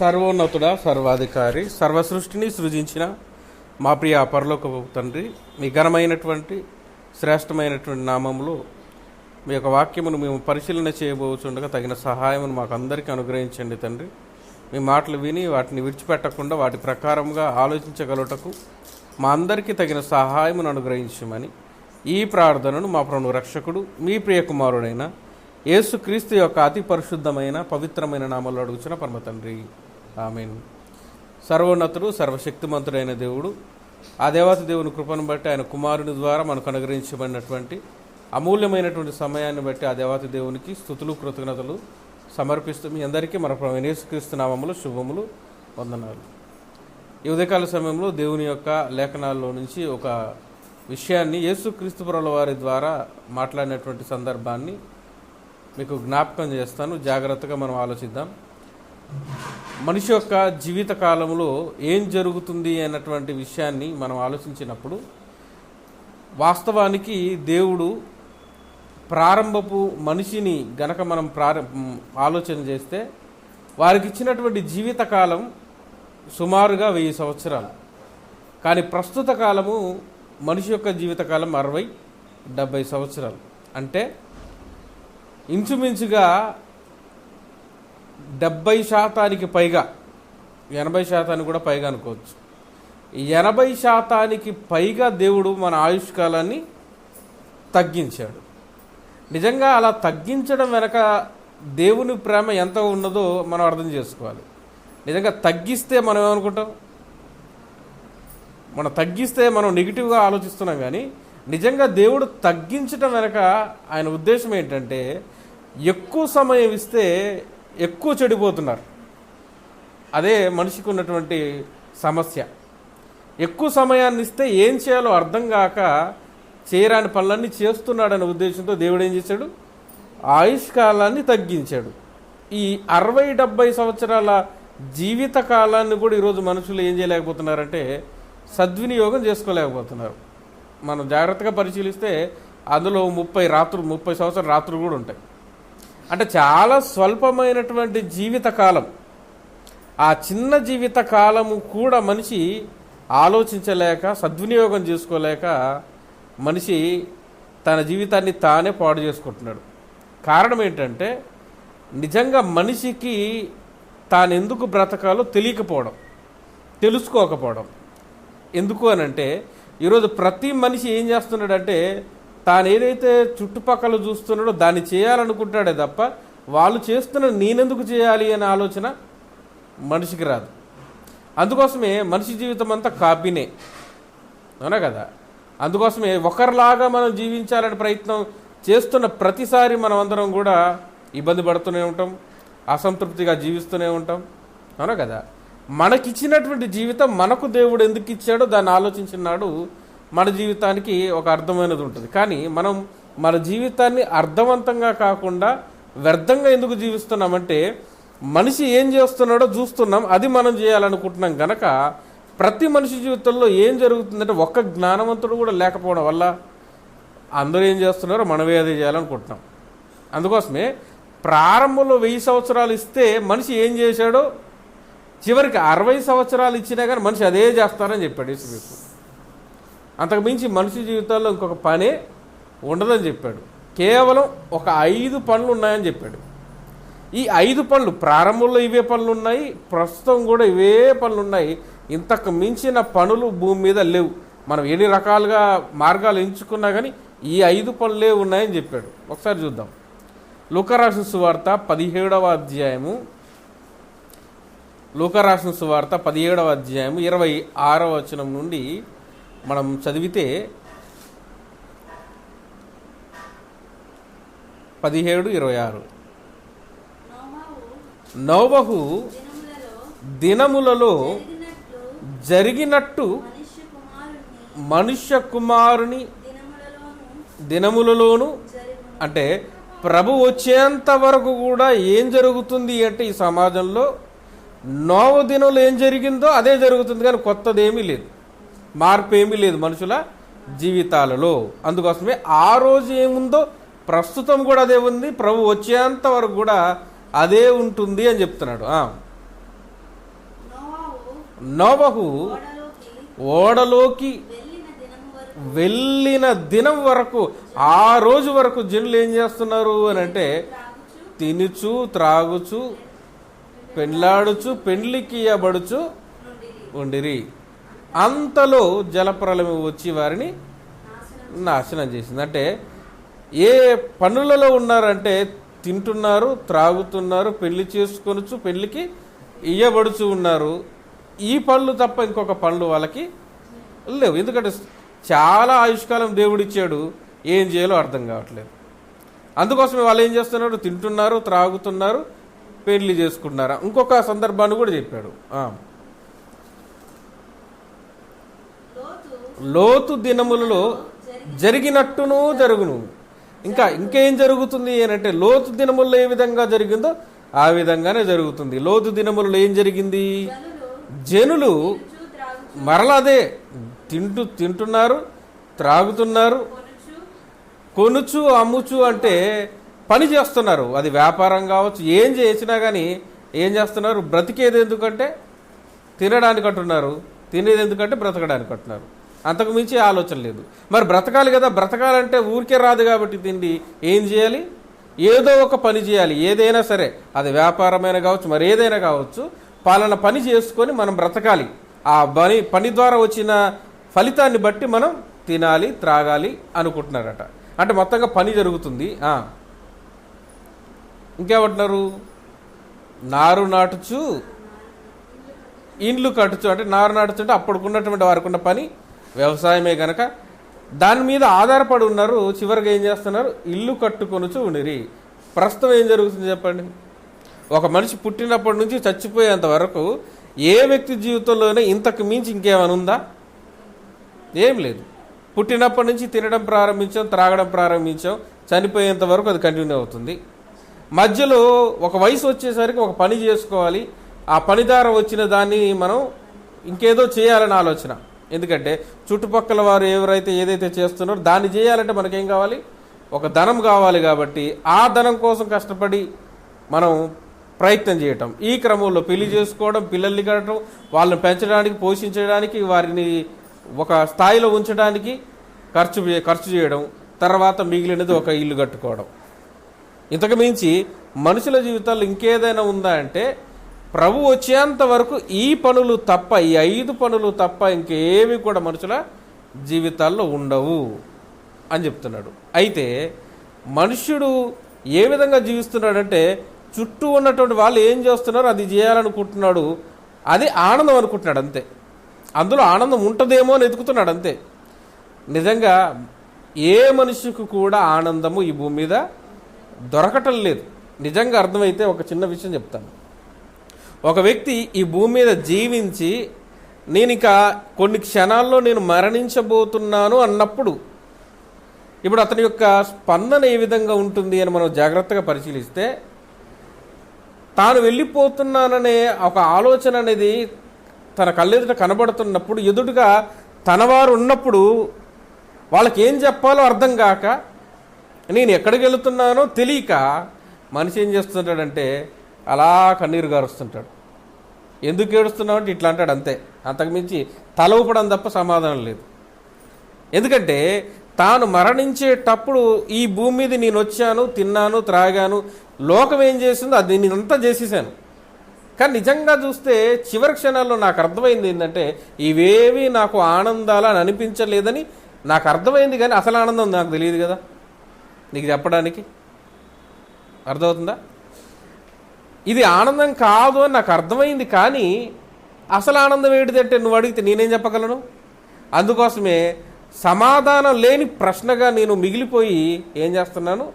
సర్వోన్నతుడ, సర్వాధికారి, సర్వసృష్టిని సృజించిన మా ప్రియ పరలోకపు తండ్రి, మీ ఘనమైనటువంటి శ్రేష్టమైనటువంటి నామములో మీ యొక్క వాక్యమును మేము పరిశీలన చేయబోచుండగా తగిన సహాయమును మాకు అందరికీ అనుగ్రహించండి తండ్రి. మీ మాటలు విని వాటిని విడిచిపెట్టకుండా వాటి ప్రకారంగా ఆలోచించగలుగుటకు మా అందరికీ తగిన సహాయమును అనుగ్రహించమని ఈ ప్రార్థనను మా ప్రభు రక్షకుడు మీ ప్రియకుమారుడైన యేసుక్రీస్తు యొక్క అతి పరిశుద్ధమైన పవిత్రమైన నామంలో అడుగుచున్న పరమ తండ్రి, ఆమేన్. సర్వోన్నతుడు, సర్వశక్తిమంతుడైన దేవుడు, ఆ దేవత దేవుని కృపను బట్టి ఆయన కుమారుని ద్వారా మనకు అనుగ్రహించబడినటువంటి అమూల్యమైనటువంటి సమయాన్ని బట్టి ఆ దేవత దేవునికి స్తుతులు కృతజ్ఞతలు సమర్పిస్తూ మీ అందరికీ మన ప్రభు యేసుక్రీస్తు నామములు శుభములు, వందనాలు. ఈ ఉదయకాల సమయంలో దేవుని యొక్క లేఖనాల్లో నుంచి ఒక విషయాన్ని యేసుక్రీస్తు ప్రభుల వారి ద్వారా మాట్లాడినటువంటి సందర్భాన్ని మీకు జ్ఞాపకం చేస్తాను. జాగ్రత్తగా మనం ఆలోచిద్దాం. మనిషి యొక్క జీవిత కాలంలో ఏం జరుగుతుంది అన్నటువంటి విషయాన్ని మనం ఆలోచించినప్పుడు వాస్తవానికి దేవుడు ప్రారంభపు మనిషిని గనక మనం ఆలోచన చేస్తే వారికి ఇచ్చినటువంటి జీవితకాలం సుమారుగా 1000 సంవత్సరాలు. కానీ ప్రస్తుత కాలము మనిషి యొక్క జీవితకాలం 60-70 సంవత్సరాలు. అంటే ఇంచుమించుగా 70% పైగా, 80% కూడా పైగా అనుకోవచ్చు. 80% పైగా దేవుడు మన ఆయుష్కాలాన్ని తగ్గించాడు. నిజంగా అలా తగ్గించడం వెనక దేవుని ప్రేమ ఎంత ఉన్నదో మనం అర్థం చేసుకోవాలి. నిజంగా తగ్గిస్తే మనం ఏమనుకుంటాం? మనం తగ్గిస్తే మనం నెగిటివ్గా ఆలోచిస్తున్నాం. కానీ నిజంగా దేవుడు తగ్గించడం వెనక ఆయన ఉద్దేశం ఏంటంటే, ఎక్కువ సమయం ఇస్తే ఎక్కువ చెడిపోతున్నారు. అదే మనిషికి ఉన్నటువంటి సమస్య. ఎక్కువ సమయాన్ని ఇస్తే ఏం చేయాలో అర్థం కాక చేయరాని పనులన్నీ చేస్తున్నాడనే ఉద్దేశంతో దేవుడు ఏం చేశాడు? ఆయుష్కాలాన్ని తగ్గించాడు. ఈ 60-70 సంవత్సరాల జీవిత కాలాన్ని కూడా ఈరోజు మనుషులు ఏం చేయలేకపోతున్నారంటే సద్వినియోగం చేసుకోలేకపోతున్నారు. మనం జాగ్రత్తగా పరిశీలిస్తే అందులో 30 సంవత్సరాల రాత్రులు కూడా ఉంటాయి. అంటే చాలా స్వల్పమైనటువంటి జీవితకాలం. ఆ చిన్న జీవిత కాలము కూడా మనిషి ఆలోచించలేక, సద్వినియోగం చేసుకోలేక మనిషి తన జీవితాన్ని తానే పాడు చేసుకుంటున్నాడు. కారణం ఏంటంటే నిజంగా మనిషికి తాను ఎందుకు బ్రతకాలో తెలియకపోవడం, తెలుసుకోకపోవడం. ఎందుకు అనంటే ఈరోజు ప్రతి మనిషి ఏం చేస్తున్నాడంటే తాను ఏదైతే చుట్టుపక్కల చూస్తున్నాడో దాన్ని చేయాలనుకుంటాడే తప్ప వాళ్ళు చేస్తున్న నేనెందుకు చేయాలి అనే ఆలోచన మనిషికి రాదు. అందుకోసమే మనిషి జీవితం అంతా కాపీనే, అవునా కదా? అందుకోసమే ఒకరిలాగా మనం జీవించాలని ప్రయత్నం చేస్తున్న ప్రతిసారి మనం అందరం కూడా ఇబ్బంది పడుతూనే ఉంటాం, అసంతృప్తిగా జీవిస్తూనే ఉంటాం, అవునా కదా? మనకిచ్చినటువంటి జీవితం మనకు దేవుడు ఎందుకు ఇచ్చాడో దాన్ని ఆలోచించినాడు మన జీవితానికి ఒక అర్థమైనది ఉంటుంది. కానీ మనం మన జీవితాన్ని అర్థవంతంగా కాకుండా వ్యర్థంగా ఎందుకు జీవిస్తున్నామంటే మనిషి ఏం చేస్తున్నాడో చూస్తున్నాం, అది మనం చేయాలనుకుంటున్నాం. గనక ప్రతి మనిషి జీవితంలో ఏం జరుగుతుందంటే ఒక్క జ్ఞానవంతుడు కూడా లేకపోవడం వల్ల అందరూ ఏం చేస్తున్నారో మనమే అదే చేయాలనుకుంటున్నాం. అందుకోసమే ప్రారంభంలో 1000 సంవత్సరాలు ఇస్తే మనిషి ఏం చేశాడో చివరికి 60 సంవత్సరాలు ఇచ్చినా కానీ మనిషి అదే చేస్తారని చెప్పాడు యేసుక్రీస్తు. అంతకు మించి మనిషి జీవితాల్లో ఇంకొక పనే ఉండదని చెప్పాడు. కేవలం ఒక 5 పనులు ఉన్నాయని చెప్పాడు. ఈ 5 పనులు, ప్రారంభంలో ఇవే పనులు ఉన్నాయి, ప్రస్తుతం కూడా ఇవే పనులు ఉన్నాయి. ఇంతకు మించిన పనులు భూమి మీద లేవు. మనం ఎన్ని రకాలుగా మార్గాలు ఎంచుకున్నా కానీ ఈ 5 పనులే ఉన్నాయని చెప్పాడు. ఒకసారి చూద్దాం. లూకా రాసిన సువార్త 17వ అధ్యాయము, లూకా రాసిన సువార్త 17వ అధ్యాయము 26వ వచనం నుండి మనం చదివితే 17:26 నోవహు దినములలో జరిగినట్టు మనుష్య కుమారుని దినములలోను, అంటే ప్రభు వచ్చేంత వరకు కూడా ఏం జరుగుతుంది అంటే ఈ సమాజంలో నోవ దినంలో ఏం జరిగిందో అదే జరుగుతుంది. కానీ కొత్తదేమీ లేదు, మార్పు ఏమీ లేదు మనుషుల జీవితాలలో. అందుకోసమే ఆ రోజు ఏముందో ప్రస్తుతం కూడా అదే ఉంది, ప్రభు వచ్చేంత వరకు కూడా అదే ఉంటుంది అని చెప్తున్నాడు. నోవహు ఓడలోకి వెళ్ళిన దినం వరకు, ఆ రోజు వరకు జనులు ఏం చేస్తున్నారు అని అంటే తినుచు త్రాగుచు పెళ్ళాడుచు పెండ్లికి ఇయ్యబడుచు ఉండిరి. అంతలో జలప్రలయం వచ్చి వారిని నాశనం చేసింది. అంటే ఏ పనులలో ఉన్నారంటే తింటున్నారు, త్రాగుతున్నారు, పెళ్లి చేసుకొనుచు పెళ్లికి ఇయ్యబడుచు ఉన్నారు. ఈ పనులు తప్ప ఇంకొక పనులు వాళ్ళకి లేవు. ఎందుకంటే చాలా ఆయుష్కాలం దేవుడిచ్చాడు, ఏం చేయాలో అర్థం కావట్లేదు. అందుకోసమే వాళ్ళు ఏం చేస్తున్నారు, తింటున్నారు, త్రాగుతున్నారు, పెళ్లి చేసుకుంటున్నారు. ఇంకొక సందర్భాన్ని కూడా చెప్పాడు. లోతు దినములలో జరిగినట్టును జరుగును. ఇంకేం జరుగుతుంది అని అంటే లోతు దినములలో ఏ విధంగా జరిగిందో ఆ విధంగానే జరుగుతుంది. లోతు దినములలో ఏం జరిగింది, జనులు మరలా అదే తింటున్నారు, త్రాగుతున్నారు, కొనుచు అమ్ముచు అంటే పని చేస్తున్నారు. అది వ్యాపారం కావచ్చు, ఏం చేసినా కానీ ఏం చేస్తున్నారు, బ్రతికేది ఎందుకంటే తినడానికి అంటున్నారు, తినేది ఎందుకంటే బ్రతకడానికి అంటున్నారు. అంతకు మించి ఆలోచన లేదు. మరి బ్రతకాలి కదా, బ్రతకాలంటే ఊరికే రాదు కాబట్టి తిండి ఏం చేయాలి, ఏదో ఒక పని చేయాలి. ఏదైనా సరే, అది వ్యాపారమైన కావచ్చు, మరి ఏదైనా కావచ్చు, పాలన పని చేసుకొని మనం బ్రతకాలి. ఆ పని ద్వారా వచ్చిన ఫలితాన్ని బట్టి మనం తినాలి, త్రాగాలి అనుకుంటున్నారట. అంటే మొత్తంగా పని జరుగుతుంది. ఇంకేమంటున్నారు, నారు నాటుచు ఇండ్లు కట్టుచు. అంటే నారు నాటుచుంటే అప్పటికున్నటువంటి వారికి ఉన్న పని వ్యవసాయమే గనక దాని మీద ఆధారపడి ఉన్నారు. చివరిగా ఏం చేస్తున్నారు, ఇల్లు కట్టుకొనుచు ఉండిరి. ప్రస్తుతం ఏం జరుగుతుంది చెప్పండి. ఒక మనిషి పుట్టినప్పటి నుంచి చచ్చిపోయేంత వరకు ఏ వ్యక్తి జీవితంలోనే ఇంతకు మించి ఇంకేమైనా ఉందా? ఏం లేదు. పుట్టినప్పటి నుంచి తినడం ప్రారంభించాం, త్రాగడం ప్రారంభించాం, చనిపోయేంత వరకు అది కంటిన్యూ అవుతుంది. మధ్యలో ఒక వయసు వచ్చేసరికి ఒక పని చేసుకోవాలి. ఆ పని ద్వారా వచ్చిన దాన్ని మనం ఇంకేదో చేయాలని ఆలోచన. ఎందుకంటే చుట్టుపక్కల వారు ఎవరైతే ఏదైతే చేస్తున్నారో దాన్ని చేయాలంటే మనకేం కావాలి, ఒక ధనం కావాలి. కాబట్టి ఆ ధనం కోసం కష్టపడి మనం ప్రయత్నం చేయటం, ఈ క్రమంలో పెళ్లి చేసుకోవడం, పిల్లల్ని కట్టడం, వాళ్ళని పెంచడానికి, పోషించడానికి, వారిని ఒక స్థాయిలో ఉంచడానికి ఖర్చు చేయడం, తర్వాత మిగిలినది ఒక ఇల్లు కట్టుకోవడం. ఇంతకు మించి మనుషుల జీవితాల్లో ఇంకేదైనా ఉందా అంటే ప్రభు వచ్చేంత వరకు ఈ పనులు తప్ప, ఈ 5 పనులు తప్ప ఇంకేవి కూడా మనుషుల జీవితాల్లో ఉండవు అని చెప్తున్నాడు. అయితే మనుష్యుడు ఏ విధంగా జీవిస్తున్నాడంటే చుట్టూ ఉన్నటువంటి వాళ్ళు ఏం చేస్తున్నారో అది చేయాలనుకుంటున్నాడు, అది ఆనందం అనుకుంటున్నాడు అంతే. అందులో ఆనందం ఉంటుందేమో అని ఎదుగుతున్నాడు అంతే. నిజంగా ఏ మనిషికి కూడా ఆనందము ఈ భూమి మీద దొరకటం లేదు. నిజంగా అర్థమైతే ఒక చిన్న విషయం చెప్తాను. ఒక వ్యక్తి ఈ భూమి మీద జీవించి నేను ఇక కొన్ని క్షణాల్లో నేను మరణించబోతున్నాను అన్నప్పుడు ఇప్పుడు అతని యొక్క స్పందన ఏ విధంగా ఉంటుంది అని మనం జాగ్రత్తగా పరిశీలిస్తే, తాను వెళ్ళిపోతున్నాననే ఒక ఆలోచన అనేది తన కళ్ళెదుట కనబడుతున్నప్పుడు, ఎదుటిగా తనవారు ఉన్నప్పుడు వాళ్ళకి ఏం చెప్పాలో అర్థం కాక, నేను ఎక్కడికి వెళుతున్నానో తెలియక మనిషి ఏం చేస్తుంటాడంటే అలా కన్నీరు గారుస్తుంటాడు. ఎందుకు ఏడుస్తున్నావు అంటే ఇట్లా అంటాడు అంతే. అంతకుమించి తల ఊపడం తప్ప సమాధానం లేదు. ఎందుకంటే తాను మరణించేటప్పుడు ఈ భూమి మీద నేను వచ్చాను, తిన్నాను, త్రాగాను, లోకం ఏం చేసిందో అది నేనంతా చేసేసాను. కానీ నిజంగా చూస్తే చివరి క్షణాల్లో నాకు అర్థమైంది ఏంటంటే ఇవేవి నాకు ఆనందాలు అని అనిపించలేదని నాకు అర్థమైంది. కానీ అసలు ఆనందం నాకు తెలియదు కదా నీకు చెప్పడానికి. అర్థమవుతుందా? ఇది ఆనందం కాదు అని నాకు అర్థమైంది, కానీ అసలు ఆనందం ఏంటిదంటే నువ్వు అడిగితే నేనేం చెప్పగలను? అందుకోసమే సమాధానం లేని ప్రశ్నగా నేను మిగిలిపోయి ఏం చేస్తున్నాను,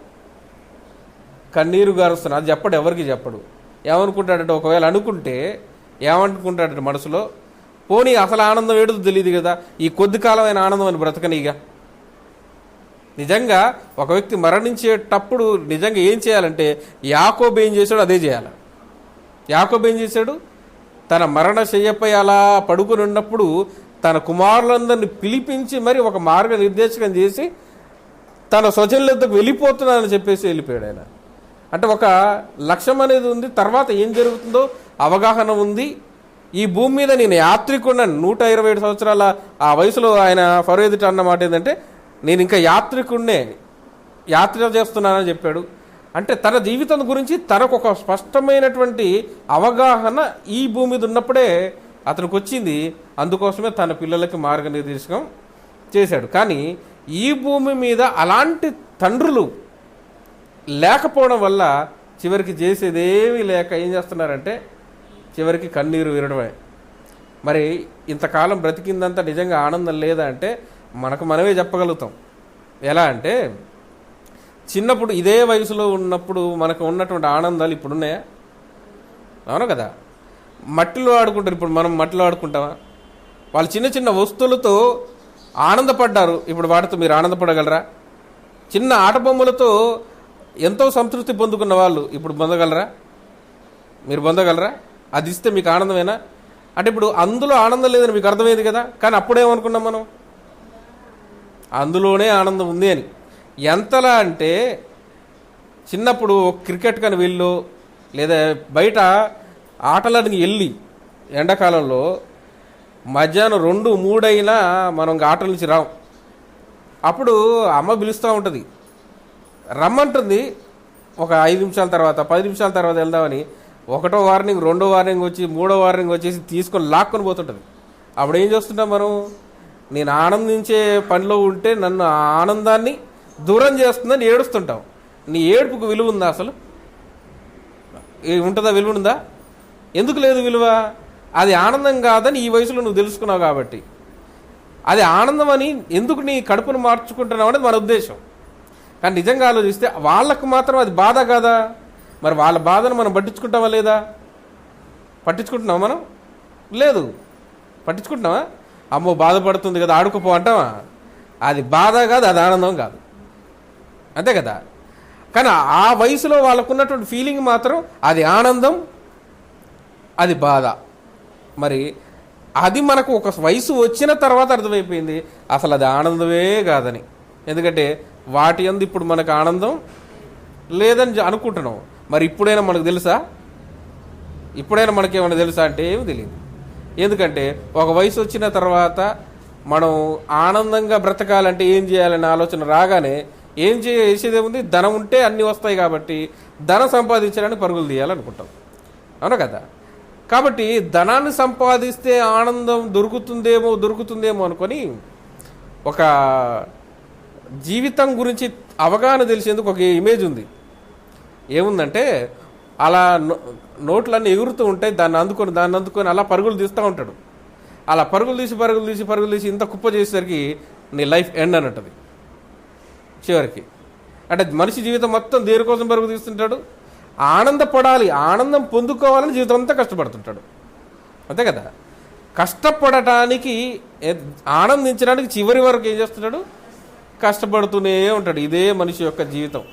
కన్నీరు గారుస్తున్నాను. అది చెప్పడు, ఎవరికి చెప్పడు. ఏమనుకుంటాడంటే ఒకవేళ అనుకుంటే ఏమనుకుంటాడంటే మనసులో, పోనీ అసలు ఆనందం ఏడుదో తెలియదు కదా, ఈ కొద్ది కాలమైన ఆనందం అని బ్రతకనిగా. నిజంగా ఒక వ్యక్తి మరణించేటప్పుడు నిజంగా ఏం చేయాలంటే యాకోబు ఏం చేశాడు అదే చేయాలి. యాకోబు ఏం చేశాడు, తన మరణ శయ్యపై అలా పడుకుని ఉన్నప్పుడు తన కుమారులందరినీ పిలిపించి మరి ఒక మార్గ నిర్దేశకం చేసి తన స్వజనులకు వెళ్ళిపోతున్నానని చెప్పేసి వెళ్ళిపోయాడు ఆయన. అంటే ఒక లక్ష్యం అనేది ఉంది, తర్వాత ఏం జరుగుతుందో అవగాహన ఉంది. ఈ భూమి మీద నేను యాత్రికున్నాను. 127 సంవత్సరాల ఆ వయసులో ఆయన ఫరో ఎదుట అన్న మాట ఏంటంటే, నేను ఇంకా యాత్రికున్నే, యాత్ర చేస్తున్నానని చెప్పాడు. అంటే తన జీవితం గురించి తనకు ఒక స్పష్టమైనటువంటి అవగాహన ఈ భూమి మీద ఉన్నప్పుడే అతనికి వచ్చింది. అందుకోసమే తన పిల్లలకి మార్గనిర్దేశకం చేశాడు. కానీ ఈ భూమి మీద అలాంటి తండ్రులు లేకపోవడం వల్ల చివరికి చేసేదేమీ లేక ఏం చేస్తున్నారంటే చివరికి కన్నీరు విరడమే. మరి ఇంతకాలం బ్రతికిందంతా నిజంగా ఆనందం లేదా అంటే మనకు మనమే చెప్పగలుగుతాం. ఎలా అంటే చిన్నప్పుడు ఇదే వయసులో ఉన్నప్పుడు మనకు ఉన్నటువంటి ఆనందాలు ఇప్పుడు ఉన్నాయా? అవును కదా. మట్టిలో ఆడుకుంటారు, ఇప్పుడు మనం మట్టిలో ఆడుకుంటామా? వాళ్ళు చిన్న చిన్న వస్తువులతో ఆనందపడ్డారు, ఇప్పుడు వాటితో మీరు ఆనందపడగలరా? చిన్న ఆట బొమ్మలతో ఎంతో సంతృప్తి పొందుకున్న వాళ్ళు ఇప్పుడు పొందగలరా? మీరు పొందగలరా? అది ఇస్తే మీకు ఆనందమేనా? అంటే ఇప్పుడు అందులో ఆనందం లేదని మీకు అర్థమైంది కదా. కానీ అప్పుడేమనుకున్నాం మనం, అందులోనే ఆనందం ఉంది అని. ఎంతలా అంటే చిన్నప్పుడు క్రికెట్ కానీ వెళ్ళు, లేదా బయట ఆటలని వెళ్ళి ఎండాకాలంలో మధ్యాహ్నం 2, 3 అయినా మనం ఆటల నుంచి రాం. అప్పుడు అమ్మ పిలుస్తూ ఉంటుంది, రమ్మంటుంది. ఒక 5 నిమిషాల తర్వాత 10 నిమిషాల తర్వాత వెళ్దామని 1వ వార్నింగ్ 2వ వార్నింగ్ వచ్చి 3వ వార్నింగ్ వచ్చేసి తీసుకొని లాక్కొని పోతుంటుంది. అప్పుడు ఏం చేస్తుంటాం మనం? నేను ఆనందించే పనిలో ఉంటే నన్ను ఆ ఆనందాన్ని దూరం చేస్తుందని ఏడుస్తుంటాం. నీ ఏడుపుకు విలువ ఉందా? అసలు ఉంటుందా? విలువ ఉందా? ఎందుకు లేదు విలువ? అది ఆనందం కాదని ఈ వయసులో నువ్వు తెలుసుకున్నావు కాబట్టి. అది ఆనందం అని ఎందుకు నీ కడుపును మార్చుకుంటున్నావు అనేది మన ఉద్దేశం. కానీ నిజంగా ఆలోచిస్తే వాళ్ళకు మాత్రం అది బాధ కాదా? మరి వాళ్ళ బాధను మనం పట్టించుకుంటామా లేదా? పట్టించుకుంటున్నావా మనం? లేదు. పట్టించుకుంటున్నావా? అమ్మో బాధపడుతుంది కదా ఆడుకోపో అంటావా? అది బాధ కాదు, అది ఆనందం కాదు, అంతే కదా. కానీ ఆ వయసులో వాళ్ళకున్నటువంటి ఫీలింగ్ మాత్రం అది ఆనందం, అది బాధ. మరి అది మనకు ఒక వయసు వచ్చిన తర్వాత అర్థమైపోయింది అసలు అది ఆనందమే కాదని. ఎందుకంటే వాటి యందు ఇప్పుడు మనకు ఆనందం లేదని అనుకుంటున్నాం. మరి ఇప్పుడైనా మనకు తెలుసా? ఇప్పుడైనా మనకేమైనా తెలుసా అంటే ఏమి తెలియదు. ఎందుకంటే ఒక వయసు వచ్చిన తర్వాత మనం ఆనందంగా బ్రతకాలంటే ఏం చేయాలనే ఆలోచన రాగానే ఏం చేసేదేముంది? ధనం ఉంటే అన్నీ వస్తాయి కాబట్టి ధనం సంపాదించడానికి పరుగులు తీయాలనుకుంటాం, అవునా కదా. కాబట్టి ధనాన్ని సంపాదిస్తే ఆనందం దొరుకుతుందేమో అనుకొని ఒక జీవితం గురించి అవగాహన తెలిసేందుకు ఒక ఇమేజ్ ఉంది. ఏముందంటే అలా నోట్లన్నీ ఎగురుతూ ఉంటాయి, దాన్ని అందుకొని అలా పరుగులు తీస్తూ ఉంటాడు. అలా పరుగులు తీసి ఇంత కుప్ప చేసేసరికి నీ లైఫ్ ఎండ్ అని అంటది చివరికి. అంటే మనిషి జీవితం మొత్తం దేనికోసం పరుగు తీస్తుంటాడు? ఆనందపడాలి, ఆనందం పొందుకోవాలని జీవితం అంతా కష్టపడుతుంటాడు, అంతే కదా. కష్టపడటానికి, ఆనందించడానికి చివరి వరకు ఏం చేస్తున్నాడు? కష్టపడుతూనే ఉంటాడు. ఇదే మనిషి యొక్క జీవితం.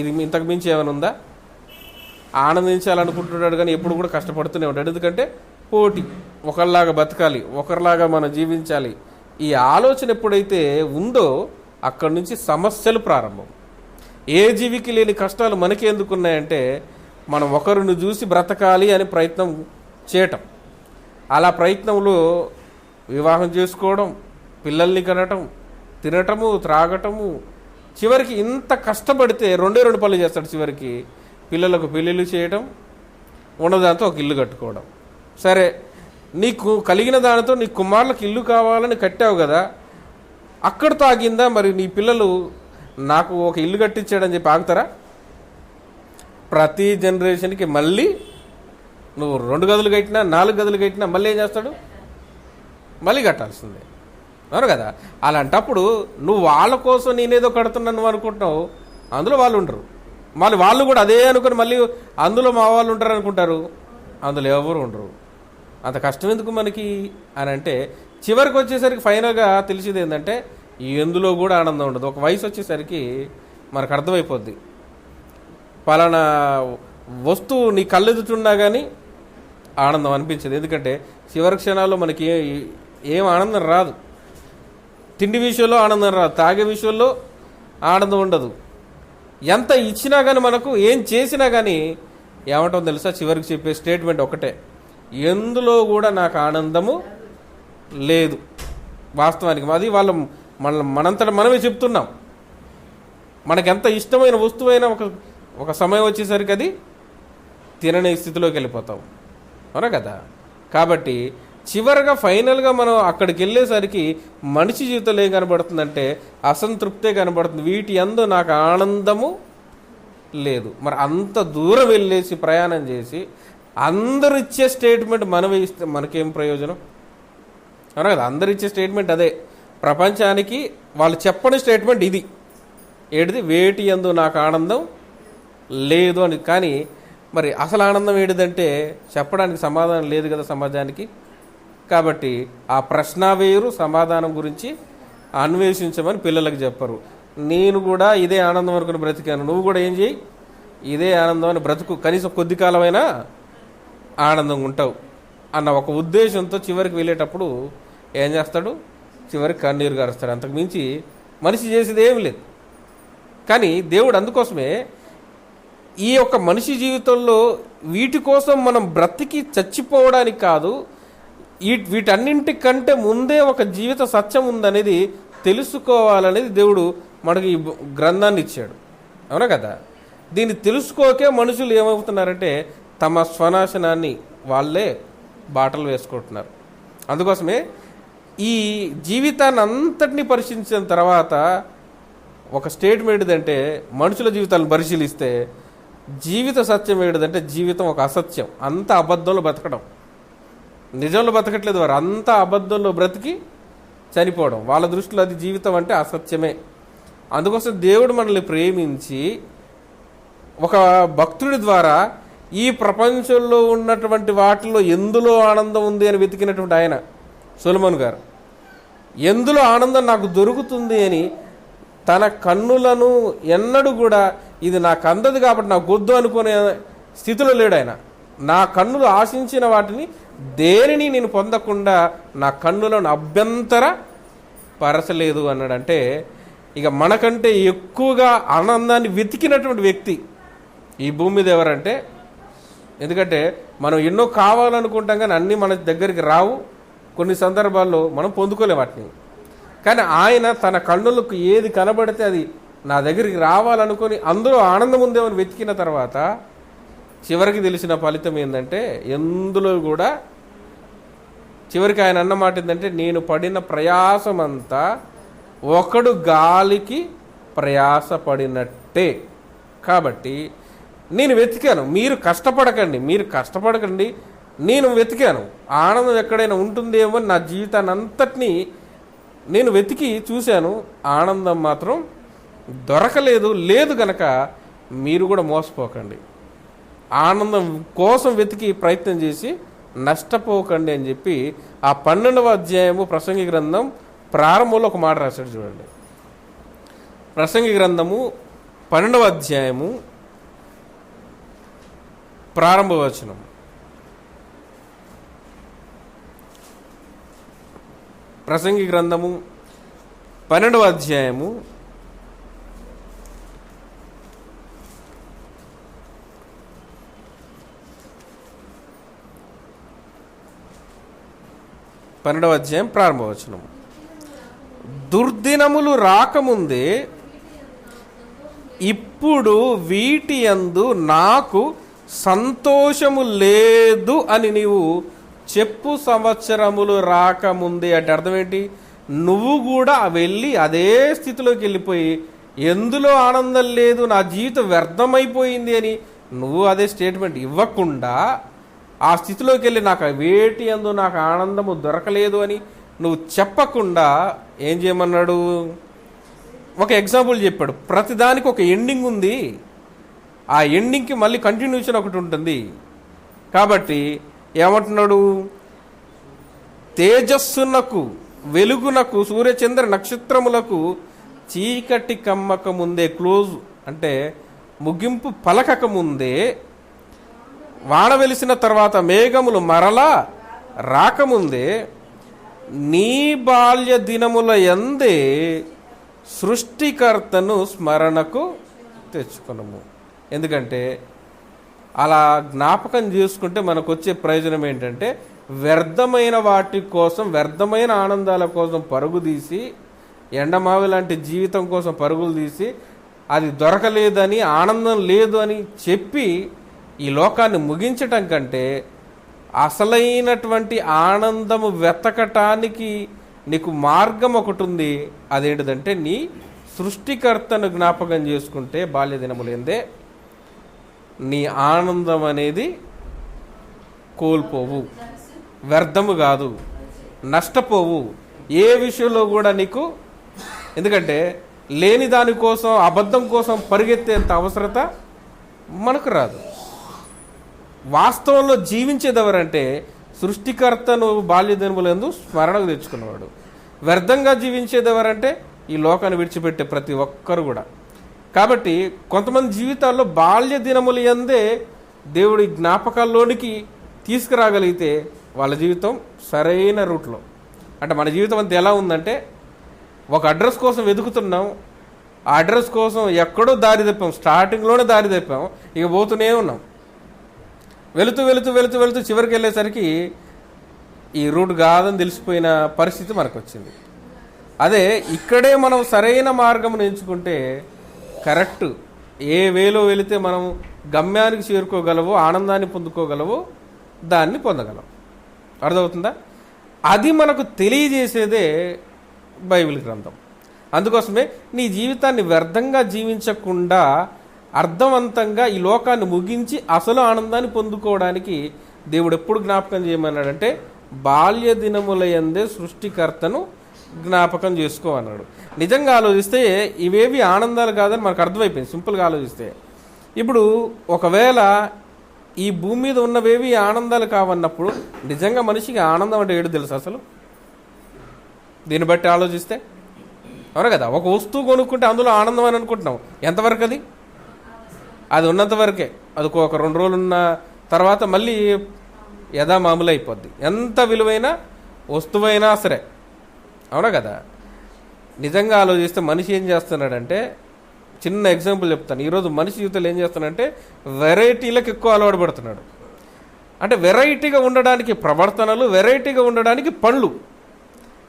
ఇది ఇంతకు మించి ఏమైనా ఉందా? ఆనందించాలనుకుంటున్నాడు కానీ ఎప్పుడు కూడా కష్టపడుతూనే ఉంటాడు. ఎందుకంటే పోటీ, ఒకరిలాగా బతకాలి, ఒకరిలాగా మనం జీవించాలి. ఈ ఆలోచన ఎప్పుడైతే ఉందో అక్కడి నుంచి సమస్యలు ప్రారంభం. ఏ జీవికి లేని కష్టాలు మనకి ఎందుకున్నాయంటే మనం ఒకరిని చూసి బ్రతకాలి అని ప్రయత్నం చేయటం. అలా ప్రయత్నంలో వివాహం చేసుకోవడం, పిల్లల్ని కనటం, తినటము, త్రాగటము, చివరికి ఇంత కష్టపడితే 2 పనులు చేస్తాడు. చివరికి పిల్లలకు పెళ్ళిళ్ళు చేయటం, ఉన్నదాంతో ఒక ఇల్లు కట్టుకోవడం. సరే, నీకు కలిగిన దానితో నీ కుమారులకు ఇల్లు కావాలని కట్టావు కదా, అక్కడితో ఆగిందా? మరి నీ పిల్లలు నాకు ఒక ఇల్లు కట్టించాడని చెప్పి ఆగుతారా? ప్రతి జనరేషన్కి మళ్ళీ నువ్వు 2 గదులు కట్టినా 4 గదులు కట్టినా మళ్ళీ ఏం చేస్తాడు? మళ్ళీ కట్టాల్సిందే, అవును కదా. అలాంటప్పుడు నువ్వు వాళ్ళ కోసం నేనేదో కడుతున్నాను నువ్వు అనుకుంటున్నావు, అందులో వాళ్ళు ఉండరు. మళ్ళీ వాళ్ళు కూడా అదే అనుకుని మళ్ళీ అందులో మా వాళ్ళు ఉంటారు అనుకుంటారు, అందులో ఎవరు ఉండరు. అంత కష్టం ఎందుకు మనకి అని అంటే చివరికి వచ్చేసరికి ఫైనల్గా తెలిసింది ఏంటంటే ఎందులో కూడా ఆనందం ఉండదు. ఒక వయసు వచ్చేసరికి మనకు అర్థమైపోద్ది, పలానా వస్తువు నీ కళ్ళెదుటున్నా కానీ ఆనందం అనిపించదు. ఎందుకంటే చివరి క్షణాల్లో మనకి ఏం ఆనందం రాదు. తిండి విషయంలో ఆనందం రాదు, తాగే విషయంలో ఆనందం ఉండదు. ఎంత ఇచ్చినా కానీ మనకు, ఏం చేసినా కానీ ఏమంటాం తెలుసా? చివరికి చెప్పే స్టేట్మెంట్ ఒకటే, ఎందులో కూడా నాకు ఆనందము లేదు. వాస్తవానికి అది మనంతట మనమే చెప్తున్నాం. మనకెంత ఇష్టమైన వస్తువైనా ఒక సమయం వచ్చేసరికి అది తినని స్థితిలోకి వెళ్ళిపోతాం, అవునా కదా? కాబట్టి చివరిగా ఫైనల్గా మనం అక్కడికి వెళ్ళేసరికి మనిషి జీవితంలో ఏం కనబడుతుందంటే అసంతృప్తే కనబడుతుంది. వీటి యందు నాకు ఆనందము లేదు. మరి అంత దూరం వెళ్ళేసి ప్రయాణం చేసి అందరు ఇచ్చే స్టేట్మెంట్ మనమే ఇస్తే మనకేం ప్రయోజనం, అవునా కదా? అందరు ఇచ్చే స్టేట్మెంట్ అదే. ప్రపంచానికి వాళ్ళు చెప్పని స్టేట్మెంట్ ఇది ఏడిది, వేటి యందు నాకు ఆనందం లేదు అని. కానీ మరి అసలు ఆనందం ఏడిదంటే చెప్పడానికి సమాధానం లేదు కదా సమాజానికి. కాబట్టి ఆ ప్రశ్న వేరు, సమాధానం గురించి అన్వేషించమని పిల్లలకు చెప్పరు. నేను కూడా ఇదే ఆనందం అనుకుని బ్రతికాను, నువ్వు కూడా ఏం చేయి, ఇదే ఆనందం అని బ్రతుకు, కనీసం కొద్ది కాలమైనా ఆనందంగా ఉంటావు అన్న ఒక ఉద్దేశంతో చివరికి వెళ్ళేటప్పుడు ఏం చేస్తాడు, చివరికి కన్నీరు గారుస్తాడు. అంతకు మించి మనిషి చేసేది ఏమి లేదు. కానీ దేవుడు అందుకోసమే ఈ యొక్క మనిషి జీవితంలో వీటి కోసం మనం బ్రతికి చచ్చిపోవడానికి కాదు, వీటన్నింటికంటే ముందే ఒక జీవిత సత్యం ఉందనేది తెలుసుకోవాలనేది దేవుడు మనకి ఈ గ్రంథాన్ని ఇచ్చాడు, అవునా కదా? దీన్ని తెలుసుకోకే మనుషులు ఏమవుతున్నారంటే తమ స్వనాశనాన్ని వాళ్ళే బాటలు వేసుకుంటున్నారు. అందుకోసమే ఈ జీవితాన్ని అంతటినీ పరిశీలించిన తర్వాత ఒక స్టేట్మెంట్ ఏంటంటే, మనుషుల జీవితాలను పరిశీలిస్తే జీవిత సత్యం ఏమిటంటే జీవితం ఒక అసత్యం, అంత అబద్ధంలో బతకడం. నిజంలో బతకట్లేదు వారు, అంత అబద్ధంలో బ్రతికి చనిపోవడం. వాళ్ళ దృష్టిలో అది జీవితం అంటే అసత్యమే. అందుకోసం దేవుడు మనల్ని ప్రేమించి ఒక భక్తుడి ద్వారా ఈ ప్రపంచంలో ఉన్నటువంటి వాటిలో ఎందులో ఆనందం ఉంది అని వెతికినటువంటి ఆయన సొలొమోను గారు, ఎందులో ఆనందం నాకు దొరుకుతుంది అని తన కన్నులను ఎన్నడూ కూడా ఇది నాకు అందదు కాబట్టి నాకు వద్దు అనుకునే స్థితిలో లేడు ఆయన. నా కన్నులు ఆశించిన వాటిని దేనిని నేను పొందకుండా నా కన్నులను అభ్యంతర పరచలేదు అన్నాడంటే, ఇక మనకంటే ఎక్కువగా ఆనందాన్ని వెతికినటువంటి వ్యక్తి ఈ భూమి మీద ఎవరంటే, ఎందుకంటే మనం ఎన్నో కావాలనుకుంటాం కానీ అన్నీ మన దగ్గరికి రావు, కొన్ని సందర్భాల్లో మనం పొందుకోలేం వాటిని. కానీ ఆయన తన కన్నులకు ఏది కనబడితే అది నా దగ్గరికి రావాలనుకొని అందులో ఆనందం ఉందేమని వెతికిన తర్వాత చివరికి తెలిసిన ఫలితం ఏంటంటే, ఎందులో కూడా చివరికి ఆయన అన్న మాట ఏంటంటే, నేను పడిన ప్రయాసమంతా ఒకడు గాలికి ప్రయాస పడినట్టే. కాబట్టి నేను వెతికాను, మీరు కష్టపడకండి, నేను వెతికాను. ఆనందం ఎక్కడైనా ఉంటుందేమో నా జీవితాన్ని అంతటినీ నేను వెతికి చూశాను, ఆనందం మాత్రం లేదు గనక మీరు కూడా మోసపోకండి, ఆనందం కోసం వెతికి ప్రయత్నం చేసి నష్టపోకండి అని చెప్పి ఆ 12వ అధ్యాయము ప్రసంగి గ్రంథం ప్రారంభంలో ఒక మాట రాశాడు. చూడండి, ప్రసంగి గ్రంథము 12వ అధ్యాయము ప్రారంభ వచనం. ప్రసంగి గ్రంథము 12వ అధ్యాయము 12వ అధ్యాయం ప్రారంభవచనం. దుర్దినములు రాకముందే ఇప్పుడు వీటి యందు నాకు సంతోషము లేదు అని నీవు చెప్పు, సంవత్సరములు రాకముందే అంటే అర్థం ఏంటి? నువ్వు కూడా వెళ్ళి అదే స్థితిలోకి వెళ్ళిపోయి ఎందులో ఆనందం లేదు, నా జీవితం వ్యర్థమైపోయింది అని నువ్వు అదే స్టేట్మెంట్ ఇవ్వకుండా ఆ స్థితిలోకి వెళ్ళి నాకు వేటి యందు నాకు ఆనందము దొరకలేదు అని నువ్వు చెప్పకుండా ఏం చేయమన్నాడు? ఒక ఎగ్జాంపుల్ చెప్పాడు. ప్రతిదానికి ఒక ఎండింగ్ ఉంది, ఆ ఎండింగ్కి మళ్ళీ కంటిన్యూషన్ ఒకటి ఉంటుంది. కాబట్టి ఏమంటున్నాడు? తేజస్సునకు వెలుగునకు సూర్యచంద్ర నక్షత్రములకు చీకటి కమ్మక ముందే, క్లోజ్ అంటే ముగింపు పలకక ముందే, వాన వెలిసిన తర్వాత మేఘములు మరలా రాకముందే, నీ బాల్య దినముల యందే సృష్టికర్తను స్మరణకు తెచ్చుకునము. ఎందుకంటే అలా జ్ఞాపకం చేసుకుంటే మనకు వచ్చే ప్రయోజనం ఏంటంటే, వ్యర్థమైన వాటి కోసం, వ్యర్థమైన ఆనందాల కోసం పరుగు తీసి, ఎండమావి లాంటి జీవితం కోసం పరుగులు తీసి, అది దొరకలేదని, ఆనందం లేదు అని చెప్పి ఈ లోకాన్ని ముగించటం కంటే, అసలైనటువంటి ఆనందము వెతకటానికి నీకు మార్గం ఒకటి ఉంది. అదేంటిదంటే, నీ సృష్టికర్తను జ్ఞాపకం చేసుకుంటే బాల్య దినములందే నీ ఆనందం అనేది కోల్పోవు, వ్యర్థము కాదు, నష్టపోవు ఏ విషయంలో కూడా నీకు. ఎందుకంటే లేని దానికోసం, అబద్ధం కోసం పరిగెత్తేంత అవసరత మనకు రాదు. వాస్తవంలో జీవించేది ఎవరంటే సృష్టికర్తను బాల్య దినములందు స్మరణకు తెచ్చుకున్నవాడు. వ్యర్థంగా జీవించేది ఎవరంటే ఈ లోకాన్ని విడిచిపెట్టే ప్రతి ఒక్కరు కూడా. కాబట్టి కొంతమంది జీవితాల్లో బాల్య దినముల యందే దేవుడి జ్ఞాపకాల్లోనికి తీసుకురాగలిగితే వాళ్ళ జీవితం సరైన రూట్లో. అంటే మన జీవితం అంతా ఎలా ఉందంటే, ఒక అడ్రస్ కోసం వెతుకుతున్నాం, ఆ అడ్రస్ కోసం ఎక్కడో దారి తప్పాం, స్టార్టింగ్లోనే దారి తప్పాం, ఇక పోతూనే ఉన్నాం. వెళుతూ వెళుతూ వెళుతూ వెళుతూ చివరికి వెళ్ళేసరికి ఈ రూట్ కాదని తెలిసిపోయిన పరిస్థితి మనకు వచ్చింది. అదే ఇక్కడే మనం సరైన మార్గం ఎంచుకుంటే, కరెక్ట్ ఏ వేలో వెళితే మనం గమ్యానికి చేరుకోగలవో, ఆనందాన్ని పొందుకోగలవో దాన్ని పొందగలం. అర్థమవుతుందా? అది మనకు తెలియజేసేదే బైబిల్ గ్రంథం. అందుకోసమే నీ జీవితాన్ని వ్యర్థంగా జీవించకుండా అర్థవంతంగా ఈ లోకాన్ని ముగించి అసలు ఆనందాన్ని పొందుకోవడానికి దేవుడు ఎప్పుడు జ్ఞాపకం చేయమన్నాడంటే, బాల్య దినముల యందే సృష్టికర్తను జ్ఞాపకం చేసుకో అన్నాడు. నిజంగా ఆలోచిస్తే ఇవేవి ఆనందాలు కాదని మనకు అర్థమైపోయింది, సింపుల్గా ఆలోచిస్తే. ఇప్పుడు ఒకవేళ ఈ భూమి మీద ఉన్నవేవి ఆనందాలు కావన్నప్పుడు నిజంగా మనిషికి ఆనందం అంటే ఏడు తెలుసు అసలు? దీన్ని బట్టి ఆలోచిస్తే అవును కదా. ఒక వస్తువు కొనుక్కుంటే అందులో ఆనందం అని అనుకుంటున్నాం. ఎంతవరకు అది? అది ఉన్నంత వరకే. అది ఒక 2 రోజులు ఉన్న తర్వాత మళ్ళీ యథా మామూలు అయిపోద్ది. ఎంత విలువైన వస్తువైనా సరే, అవునా కదా. నిజంగా ఆలోచిస్తే మనిషి ఏం చేస్తున్నాడంటే, చిన్న ఎగ్జాంపుల్ చెప్తాను. ఈరోజు మనిషి జీవితంలో ఏం చేస్తున్నాడంటే వెరైటీలకు ఎక్కువ అలవాటు పడుతున్నాడు. అంటే వెరైటీగా ఉండడానికి ప్రవర్తనలు, వెరైటీగా ఉండడానికి పనులు.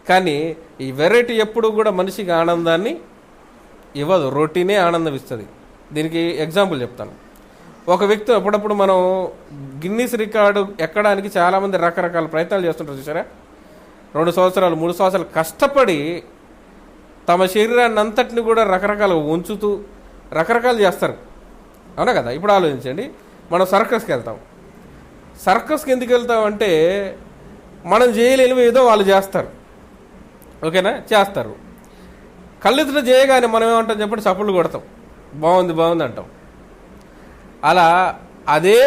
కానీ ఈ వెరైటీ ఎప్పుడు కూడా మనిషికి ఆనందాన్ని ఇవ్వదు, రొటీనే ఆనందం ఇస్తుంది. దీనికి ఎగ్జాంపుల్ చెప్తాను. ఒక వ్యక్తి అప్పుడప్పుడు మనం గిన్నీస్ రికార్డు ఎక్కడానికి చాలామంది రకరకాల ప్రయత్నాలు చేస్తుంటారు చూసారా. 2 సంవత్సరాలు 3 సంవత్సరాలు కష్టపడి తమ శరీరాన్ని అంతటిని కూడా రకరకాలుగా ఉంచుతూ రకరకాలు చేస్తారు, అవునా కదా. ఇప్పుడు ఆలోచించండి, మనం సర్కస్కి వెళ్తాం. సర్కస్కి ఎందుకు వెళ్తామంటే మనం చేయలేనివి ఏదో వాళ్ళు చేస్తారు, ఓకేనా, చేస్తారు. కళ్ళెదుట చేయగానే మనం ఏమంటాం చెప్పండి, చప్పుళ్ళు కొడతాం, బాగుంది బాగుంది అంటాం. అలా అదే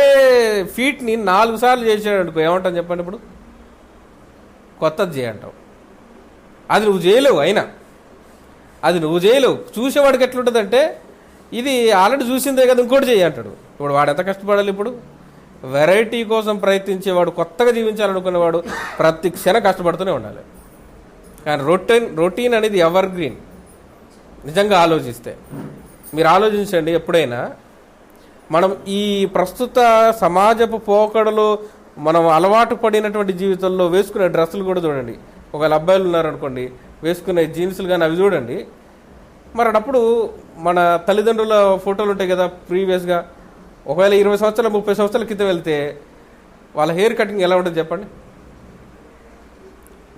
ఫీట్ని 4 సార్లు చేసాడు అనుకో, ఏమంటాం చెప్పండి ఇప్పుడు, కొత్తది చేయంటాం. అది నువ్వు చేయలేవు, అయినా అది నువ్వు చేయలేవు. చూసేవాడికి ఎట్లుంటుందంటే, ఇది ఆల్రెడీ చూసిందే కదా ఇంకోటి చేయి అంటాడు. ఇప్పుడు వాడు ఎంత కష్టపడాలి? ఇప్పుడు వెరైటీ కోసం ప్రయత్నించేవాడు, కొత్తగా జీవించాలనుకునేవాడు ప్రతి క్షణం కష్టపడుతూనే ఉండాలి. కానీ రొటీన్ అనేది ఎవర్ గ్రీన్. నిజంగా ఆలోచిస్తే మీరు ఆలోచించండి, ఎప్పుడైనా మనం ఈ ప్రస్తుత సమాజపు పోకడలో మనం అలవాటు పడినటువంటి జీవితంలో వేసుకునే డ్రెస్సులు కూడా చూడండి. ఒకవేళ అబ్బాయిలు ఉన్నారనుకోండి, వేసుకునే జీన్సులు కానీ అవి చూడండి. మరి అప్పుడు మన తల్లిదండ్రుల ఫోటోలు ఉంటాయి కదా ప్రీవియస్గా, ఒకవేళ 20 సంవత్సరాలు 30 సంవత్సరాల క్రితం వెళ్తే వాళ్ళ హెయిర్ కటింగ్ ఎలా ఉంటుంది చెప్పండి,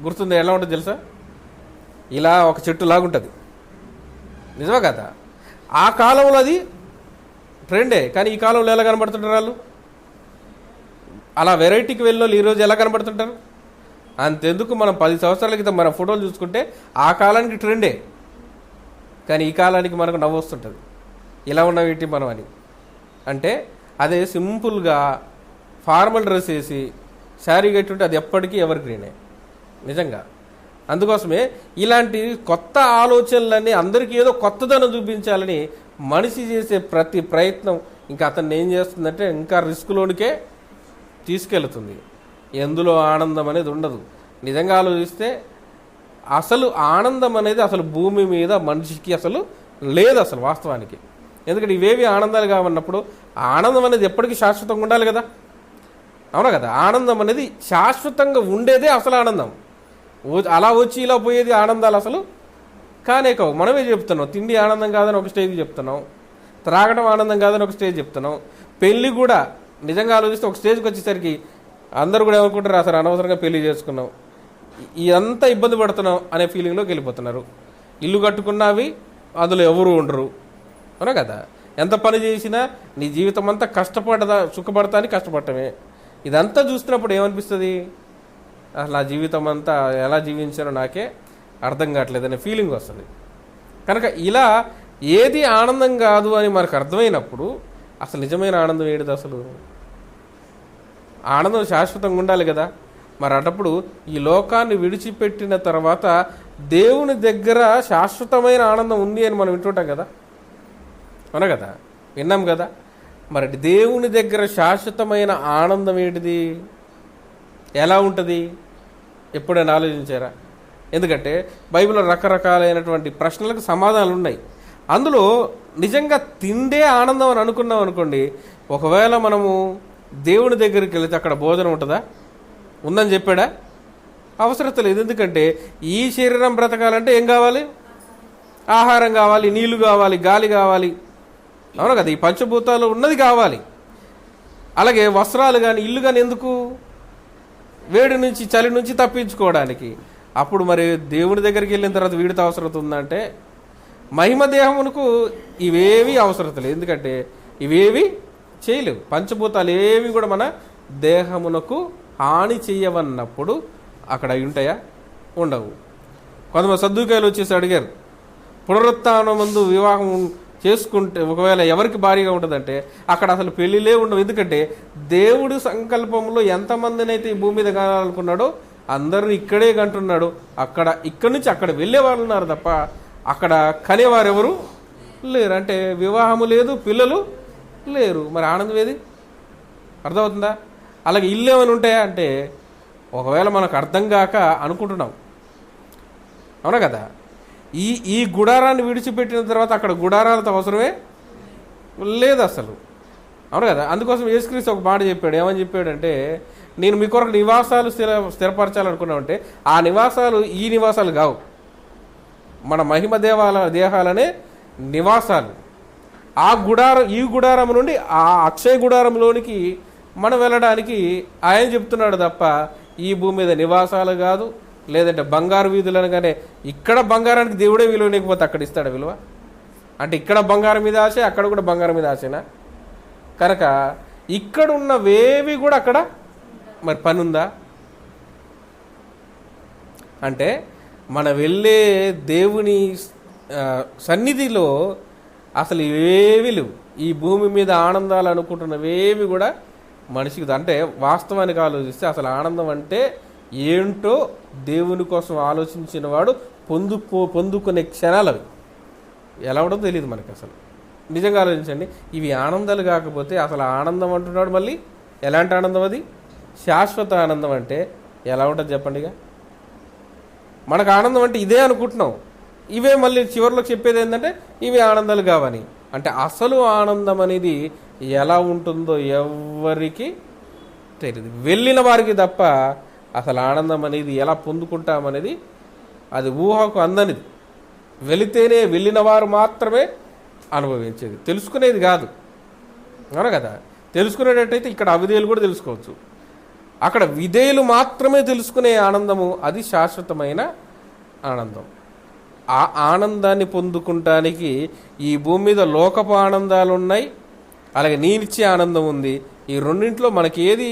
గుర్తుంది? ఎలా ఉంటుంది తెలుసా? ఇలా ఒక చెట్టు లాగుంటుంది, నిజమే కదా. ఆ కాలంలో అది ట్రెండే, కానీ ఈ కాలంలో ఎలా కనబడుతుంటారు వాళ్ళు? అలా వెరైటీకి వెళ్ళిన వాళ్ళు ఈరోజు ఎలా కనబడుతుంటారు? అంతెందుకు, మనం 10 సంవత్సరాల క్రితం మన ఫోటోలు చూసుకుంటే ఆ కాలానికి ట్రెండే, కానీ ఈ కాలానికి మనకు నవ్వు వస్తుంటుంది, ఇలా ఉన్నవి మనం అని. అంటే అదే సింపుల్గా ఫార్మల్ డ్రెస్ వేసి శారీ కట్టుంటే అది ఎప్పటికీ ఎవర్ గ్రీనే నిజంగా. అందుకోసమే ఇలాంటి కొత్త ఆలోచనలన్నీ అందరికీ ఏదో కొత్తదనం చూపించాలని మనిషి చేసే ప్రతి ప్రయత్నం ఇంకా అతన్ని ఏం చేస్తుందంటే ఇంకా రిస్క్లోనికే తీసుకెళ్తుంది. ఎందులో ఆనందం అనేది ఉండదు. నిజంగా ఆలోచిస్తే అసలు ఆనందం అనేది అసలు భూమి మీద మనిషికి అసలు లేదు అసలు వాస్తవానికి. ఎందుకంటే ఇవేవి ఆనందాలు కావన్నప్పుడు ఆనందం అనేది ఎప్పటికీ శాశ్వతంగా ఉండాలి కదా, అవునా కదా. ఆనందం అనేది శాశ్వతంగా ఉండేదే అసలు ఆనందం. అలా వచ్చి ఇలా పోయేది ఆనందాలు అసలు కానే కావు. మనమే చెప్తున్నాం తిండి ఆనందం కాదని ఒక స్టేజ్ చెప్తున్నాం, త్రాగడం ఆనందం కాదని ఒక స్టేజ్ చెప్తున్నాం. పెళ్ళి కూడా నిజంగా ఆలోచిస్తే ఒక స్టేజ్కి వచ్చేసరికి అందరూ కూడా ఏమనుకుంటారు, అసలు అనవసరంగా పెళ్లి చేసుకున్నాం, ఇదంతా ఇబ్బంది పడుతున్నాం అనే ఫీలింగ్లోకి వెళ్ళిపోతున్నారు. ఇల్లు కట్టుకున్నవి అందులో ఎవరు ఉండరు, అవునా కదా. ఎంత పని చేసినా నీ జీవితం అంతా సుఖపడతా అని కష్టపడటమే. ఇదంతా చూస్తున్నప్పుడు ఏమనిపిస్తుంది, అసలు నా జీవితం అంతా ఎలా జీవించానో నాకే అర్థం కావట్లేదు అనే ఫీలింగ్ వస్తుంది. కనుక ఇలా ఏది ఆనందం కాదు అని మనకు అర్థమైనప్పుడు అసలు నిజమైన ఆనందం ఏడిది? అసలు ఆనందం శాశ్వతంగా ఉండాలి కదా. మరి అటప్పుడు ఈ లోకాన్ని విడిచిపెట్టిన తర్వాత దేవుని దగ్గర శాశ్వతమైన ఆనందం ఉంది అని మనం వింటుంటాం కదా, అవునా కదా, విన్నాం కదా. మరి దేవుని దగ్గర శాశ్వతమైన ఆనందం ఏంటిది, ఎలా ఉంటుంది, ఎప్పుడైనా ఆలోచించారా? ఎందుకంటే బైబిల్లో రకరకాలైనటువంటి ప్రశ్నలకు సమాధానాలు ఉన్నాయి. అందులో నిజంగా తిండే ఆనందం అని అనుకున్నాం అనుకోండి, ఒకవేళ మనము దేవుని దగ్గరికి వెళితే అక్కడ భోజనం ఉంటుందా? ఉందని చెప్పాడా? అవసరం లేదు. ఎందుకంటే ఈ శరీరం బ్రతకాలంటే ఏం కావాలి? ఆహారం కావాలి, నీళ్లు కావాలి, గాలి కావాలి, అవును కదా. ఈ పంచభూతాలు ఉన్నది కావాలి. అలాగే వస్త్రాలు కానీ ఇల్లు కానీ ఎందుకు? వేడి నుంచి చలి నుంచి తప్పించుకోవడానికి. అప్పుడు మరి దేవుని దగ్గరికి వెళ్ళిన తర్వాత వీడితో అవసరం ఉందంటే మహిమ దేహమునకు ఇవేవి అవసరం లేదు. ఎందుకంటే ఇవేవి చేయలేవు. పంచభూతాలు ఏవి కూడా మన దేహమునకు హాని చేయవన్నప్పుడు అక్కడ ఉంటాయా? ఉండవు. కొంతమంది సద్దుకాయలు వచ్చేసి అడిగారు, పునరుత్థానం ముందు వివాహం చేసుకుంటే ఒకవేళ ఎవరికి భారీగా ఉంటుందంటే అక్కడ అసలు పెళ్ళిలే ఉండవు. ఎందుకంటే దేవుడి సంకల్పంలో ఎంతమందినైతే ఈ భూమి మీద కావాలనుకున్నాడో అందరూ ఇక్కడే కంటున్నాడు. ఇక్కడి నుంచి అక్కడ వెళ్ళే వాళ్ళు ఉన్నారు తప్ప అక్కడ కనేవారు ఎవరు లేరు. అంటే వివాహము లేదు, పిల్లలు లేరు. మరి ఆనందం ఏది? అర్థమవుతుందా? అలాగే ఇల్లు ఏమైనా ఉంటాయా అంటే ఒకవేళ మనకు అర్థం కాక అనుకుంటున్నాం, అవునా కదా. ఈ గుడారాన్ని విడిచిపెట్టిన తర్వాత అక్కడ గుడారాలతో అవసరమే లేదు అసలు, అవును కదా. అందుకోసం యేసుక్రీస్తు ఒక మాట చెప్పాడు. ఏమని చెప్పాడంటే, నేను మీ కొరకు నివాసాలు స్థిరపరచాలనుకున్నామంటే ఆ నివాసాలు ఈ నివాసాలు కావు, మన మహిమ దేహాలనే నివాసాలు. ఈ గుడారం నుండి ఆ అక్షయ గుడారంలోనికి మనం వెళ్ళడానికి ఆయన చెప్తున్నాడు తప్ప ఈ భూమి మీద నివాసాలు కాదు. లేదంటే బంగారు వీధులు అనగానే ఇక్కడ బంగారానికి దేవుడే విలువ లేకపోతే అక్కడ ఇస్తాడు విలువ? అంటే ఇక్కడ బంగారం మీద ఆశ, అక్కడ కూడా బంగారం మీద ఆశనా? కనుక ఇక్కడ ఉన్నవేవి కూడా అక్కడ మరి పని ఉందా? అంటే మన వెళ్ళే దేవుని సన్నిధిలో అసలు ఇవేవి లేవు. ఈ భూమి మీద ఆనందాలు అనుకుంటున్నవేవి కూడా మనిషికి, అంటే వాస్తవానికి ఆలోచిస్తే అసలు ఆనందం అంటే ఏంటో దేవుని కోసం ఆలోచించిన వాడు పొందుకునే క్షణాలు అవి ఎలా ఉండదో తెలియదు మనకి. అసలు నిజంగా ఆలోచించండి. ఇవి ఆనందాలు కాకపోతే అసలు ఆనందం అంటున్నాడు. మళ్ళీ ఎలాంటి ఆనందం అది? శాశ్వత ఆనందం అంటే ఎలా ఉంటుంది చెప్పండి. ఇక మనకు ఆనందం అంటే ఇదే అనుకుంటున్నాం, ఇవే మళ్ళీ చివరిలో చెప్పేది ఏంటంటే ఇవి ఆనందాలు కావని. అంటే అసలు ఆనందం అనేది ఎలా ఉంటుందో ఎవ్వరికి తెలియదు, వెళ్ళిన వారికి తప్ప అసలు ఆనందం అనేది ఎలా పొందుకుంటామనేది అది ఊహకు అందనిది. వెళితేనే వెళ్ళిన వారు మాత్రమే అనుభవించేది, తెలుసుకునేది కాదు, అవునా కదా. తెలుసుకునేటట్టయితే ఇక్కడ అవిధేయులు కూడా తెలుసుకోవచ్చు. అక్కడ విధేయులు మాత్రమే తెలుసుకునే ఆనందము అది శాశ్వతమైన ఆనందం. ఆ ఆనందాన్ని పొందుకుంటానికి ఈ భూమి మీద లోకపు ఆనందాలు ఉన్నాయి, అలాగే నేనిచ్చే ఆనందం ఉంది. ఈ రెండింటిలో మనకి ఏది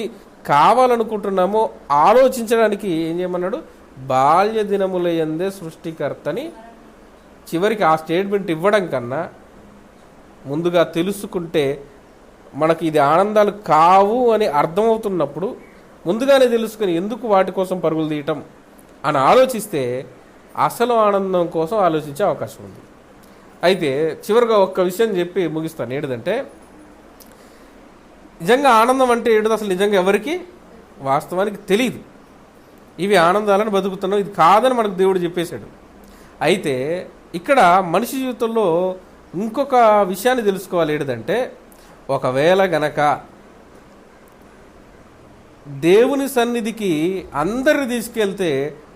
కావాలనుకుంటున్నామో ఆలోచించడానికి ఏం చేయమన్నాడు? బాల్య దినముల యందే సృష్టికర్తని చివరికి ఆ స్టేట్మెంట్ ఇవ్వడం కన్నా ముందుగా తెలుసుకుంటే మనకి ఇది ఆనందాలు కావు అని అర్థమవుతున్నప్పుడు ముందుగానే తెలుసుకుని ఎందుకు వాటి కోసం పరుగులు తీయటం అని ఆలోచిస్తే అసలు ఆనందం కోసం ఆలోచించే అవకాశం ఉంది. అయితే చివరిగా ఒక్క విషయం చెప్పి ముగిస్తాను. ఏంటంటే నిజంగా ఆనందం అంటే ఏంటో అసలు నిజంగా ఎవరికి వాస్తవానికి తెలియదు. ఇవి ఆనందాలను బతుకుతున్నాం, ఇది కాదని మనకు దేవుడు చెప్పేశాడు. అయితే ఇక్కడ మనిషి జీవితంలో ఇంకొక విషయాన్ని తెలుసుకోవాలి. ఏంటంటే ఒకవేళ గనక దేవుని సన్నిధికి అందరిని తీసుకెళ్తే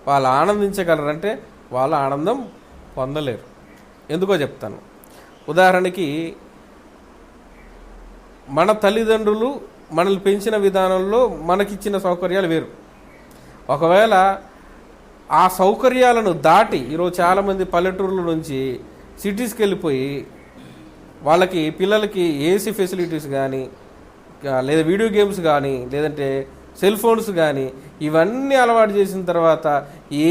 వాళ్ళు ఆనందించగలరంటే వాళ్ళ ఆనందం పొందలేరు. ఎందుకో చెప్తాను. ఉదాహరణకి మన తల్లిదండ్రులు మనల్ని పెంచిన విధానంలో మనకిచ్చిన సౌకర్యాలు వేరు. ఒకవేళ ఆ సౌకర్యాలను దాటి ఈరోజు చాలామంది పల్లెటూర్ల నుంచి సిటీస్కి వెళ్ళిపోయి వాళ్ళకి పిల్లలకి ఏసీ ఫెసిలిటీస్ కానీ లేదా వీడియో గేమ్స్ కానీ లేదంటే సెల్ ఫోన్స్ కానీ ఇవన్నీ అలవాటు చేసిన తర్వాత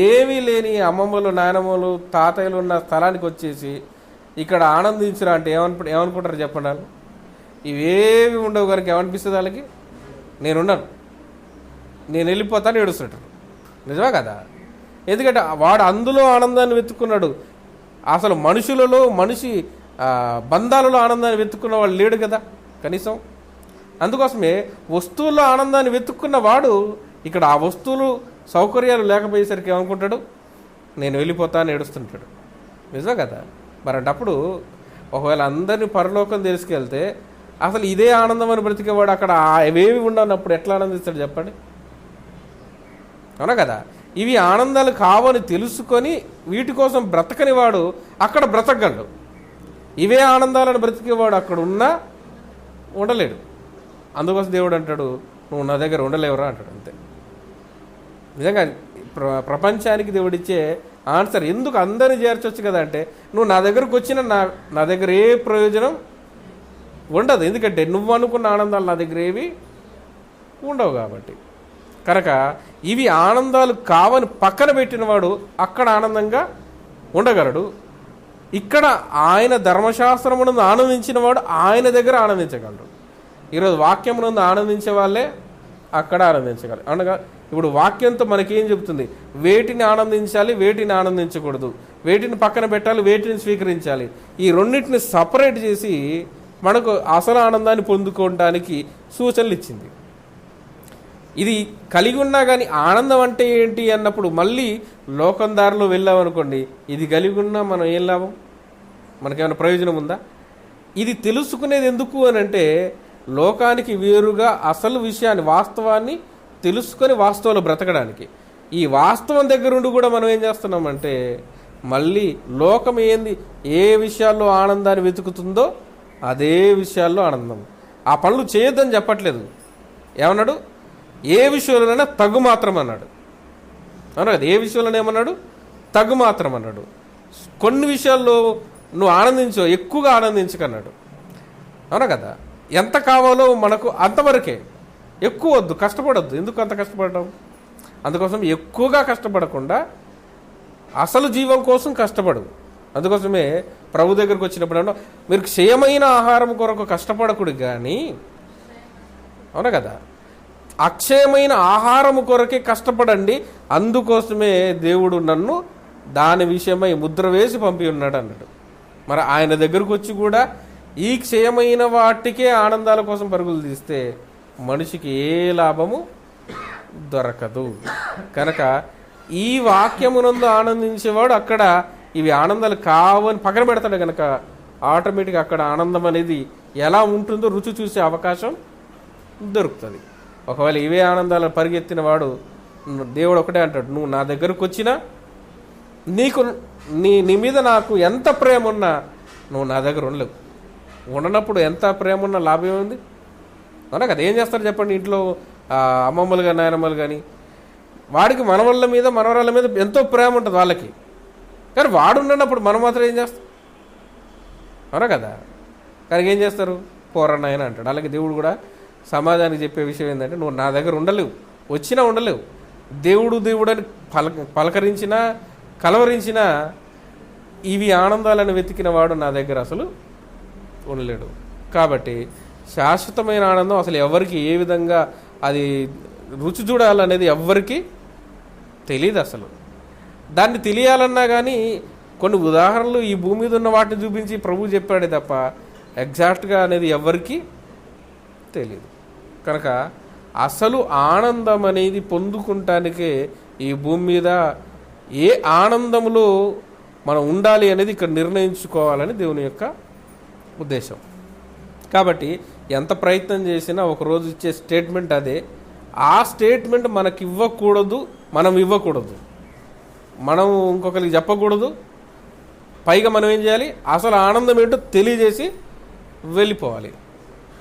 ఏమీ లేని అమ్మమ్మలు నాయనమ్మలు తాతయ్యలు ఉన్న స్థలానికి వచ్చేసి ఇక్కడ ఆనందించరా అంటే ఏమనుకుంటారు చెప్పండి. వాళ్ళు ఇవేవి ఉండవు కనుక ఏమనిపిస్తుంది వాళ్ళకి, నేనున్నాను, నేను వెళ్ళిపోతాను ఏడుస్తుంటారు. నిజమే కదా? ఎందుకంటే వాడు అందులో ఆనందాన్ని వెతుక్కున్నాడు. అసలు మనుషులలో మనిషి బంధాలలో ఆనందాన్ని వెతుక్కున్న వాడు లేడు కదా కనీసం. అందుకోసమే వస్తువుల్లో ఆనందాన్ని వెతుక్కున్న వాడు ఇక్కడ ఆ వస్తువులు సౌకర్యాలు లేకపోయేసరికి ఏమనుకుంటాడు, నేను వెళ్ళిపోతాను ఏడుస్తుంటాడు. నిజమే కదా? మరి అప్పుడు ఒకవేళ అందరినీ పరలోకం తీసుకెళ్తే అసలు ఇదే ఆనందం అని బ్రతికేవాడు అక్కడ అవేవి ఉండనప్పుడు ఎట్లా ఆనందిస్తాడు చెప్పండి? అవునా కదా? ఇవి ఆనందాలు కావని తెలుసుకొని వీటి కోసం బ్రతకని వాడు అక్కడ బ్రతకగలడు. ఇవే ఆనందాలను బ్రతికేవాడు అక్కడ ఉన్నా ఉండలేడు. అందుకోసం దేవుడు అంటాడు, నువ్వు నా దగ్గర ఉండలేవురా అంటాడు. అంతే. నిజంగా ప్రపంచానికి దేవుడిచ్చే ఆన్సర్. ఎందుకు అందరిని చేర్చొచ్చు కదా అంటే, నువ్వు నా దగ్గరకు వచ్చిన నా దగ్గర ఏ ప్రయోజనం ఉండదు. ఎందుకంటే నువ్వు అనుకున్న ఆనందాలు నా దగ్గర ఏవి ఉండవు కాబట్టి. కనుక ఇవి ఆనందాలు కావని పక్కన పెట్టినవాడు అక్కడ ఆనందంగా ఉండగలడు. ఇక్కడ ఆయన ధర్మశాస్త్రమునందు ఆనందించిన వాడు ఆయన దగ్గర ఆనందించగలడు. ఈరోజు వాక్యమునందు ఆనందించే వాళ్ళే అక్కడ ఆనందించగలరు. అనగా ఇప్పుడు వాక్యంతో మనకేం చెబుతుంది? వేటిని ఆనందించాలి, వేటిని ఆనందించకూడదు, వేటిని పక్కన పెట్టాలి, వేటిని స్వీకరించాలి. ఈ రెండింటిని సపరేట్ చేసి మనకు అసలు ఆనందాన్ని పొందుకోవడానికి సూచనలు ఇచ్చింది. ఇది కలిగి ఉన్నా కానీ ఆనందం అంటే ఏంటి అన్నప్పుడు మళ్ళీ లోకం దారిలో వెళ్ళామనుకోండి, ఇది కలిగి ఉన్నా మనం ఏం లాభం? మనకేమైనా ప్రయోజనం ఉందా? ఇది తెలుసుకునేది ఎందుకు అని అంటే, లోకానికి వేరుగా అసలు విషయాన్ని వాస్తవాన్ని తెలుసుకొని వాస్తవంలో బ్రతకడానికి. ఈ వాస్తవం దగ్గరుండి కూడా మనం ఏం చేస్తున్నామంటే మళ్ళీ లోకం ఏంది ఏ విషయాల్లో ఆనందాన్ని వెతుకుతుందో అదే విషయాల్లో ఆనందం. ఆ పనులు చేయొద్దని చెప్పట్లేదు. ఏమన్నాడు? ఏ విషయంలోనైనా తగు మాత్రం అన్నాడు. అవునా కదా? ఏ విషయంలోనే ఏమన్నాడు? తగు మాత్రం అన్నాడు. కొన్ని విషయాల్లో నువ్వు ఆనందించో, ఎక్కువగా ఆనందించకన్నాడు. అవునా కదా? ఎంత కావాలో మనకు అంతవరకే, ఎక్కువ వద్దు, కష్టపడద్దు. ఎందుకు అంత కష్టపడడం? అందుకోసం ఎక్కువగా కష్టపడకుండా అసలు జీవం కోసం కష్టపడు. అందుకోసమే ప్రభు దగ్గరకు వచ్చినప్పుడు మీరు క్షయమైన ఆహారం కొరకు కష్టపడకూడదు కానీ, అవునా కదా, అక్షయమైన ఆహారము కొరకే కష్టపడండి. అందుకోసమే దేవుడు నన్ను దాని విషయమై ముద్ర వేసి పంపి ఉన్నాడు అన్నాడు. మరి ఆయన దగ్గరకు వచ్చి కూడా ఈ క్షయమైన వాటికే ఆనందాల కోసం పరుగులు తీస్తే మనిషికి ఏ లాభము దొరకదు. కనుక ఈ వాక్యమునందు ఆనందించేవాడు అక్కడ ఇవి ఆనందాలు కావని పక్కన పెడతాడు. కనుక ఆటోమేటిక్గా అక్కడ ఆనందం అనేది ఎలా ఉంటుందో రుచి చూసే అవకాశం దొరుకుతుంది. ఒకవేళ ఇవే ఆనందాలను పరిగెత్తిన వాడు దేవుడు ఒకటే అంటాడు, నువ్వు నా దగ్గరకు వచ్చినా నీకు నీ మీద నాకు ఎంత ప్రేమ ఉన్నా నువ్వు నా దగ్గర ఉండలేవు. ఉండనప్పుడు ఎంత ప్రేమ ఉన్నా లాభం ఉంది? అవునా కదా? ఏం చేస్తారు చెప్పండి? ఇంట్లో అమ్మమ్మలు కానీ నాయనమ్మలు కానీ వాడికి మనవళ్ళ మీద మనవరాళ్ళ మీద ఎంతో ప్రేమ ఉంటుంది వాళ్ళకి. కానీ వాడు ఉండనప్పుడు మనం మాత్రం ఏం చేస్తాం? అవునా కదా? కానీ ఏం చేస్తారు? పోరన్నాయన అంటాడు. అలాగే దేవుడు కూడా సమాజానికి చెప్పే విషయం ఏంటంటే, నువ్వు నా దగ్గర ఉండలేవు, వచ్చినా ఉండలేవు. దేవుడు అని పలకరించినా కలవరించినా ఇవి ఆనందాలను వెతికిన వాడు నా దగ్గర అసలు ఉండలేడు. కాబట్టి శాశ్వతమైన ఆనందం అసలు ఎవరికి ఏ విధంగా అది రుచి చూడాలనేది ఎవ్వరికి తెలియదు. అసలు దాన్ని తెలియాలన్నా కానీ కొన్ని ఉదాహరణలు ఈ భూమి మీద ఉన్న వాటిని చూపించి ప్రభు చెప్పాడే తప్ప ఎగ్జాక్ట్గా అనేది ఎవ్వరికి తెలియదు. కనుక అసలు ఆనందం అనేది పొందుకుంటానికే ఈ భూమి మీద ఏ ఆనందంలో మనం ఉండాలి అనేది ఇక్కడ నిర్ణయించుకోవాలని దేవుని యొక్క ఉద్దేశం. కాబట్టి ఎంత ప్రయత్నం చేసినా ఒకరోజు ఇచ్చే స్టేట్మెంట్ అదే. ఆ స్టేట్మెంట్ మనకి ఇవ్వకూడదు, మనం ఇవ్వకూడదు, మనం ఇంకొకరికి చెప్పకూడదు. పైగా మనం ఏం చేయాలి, అసలు ఆనందం ఏంటో తెలియజేసి వెళ్ళిపోవాలి.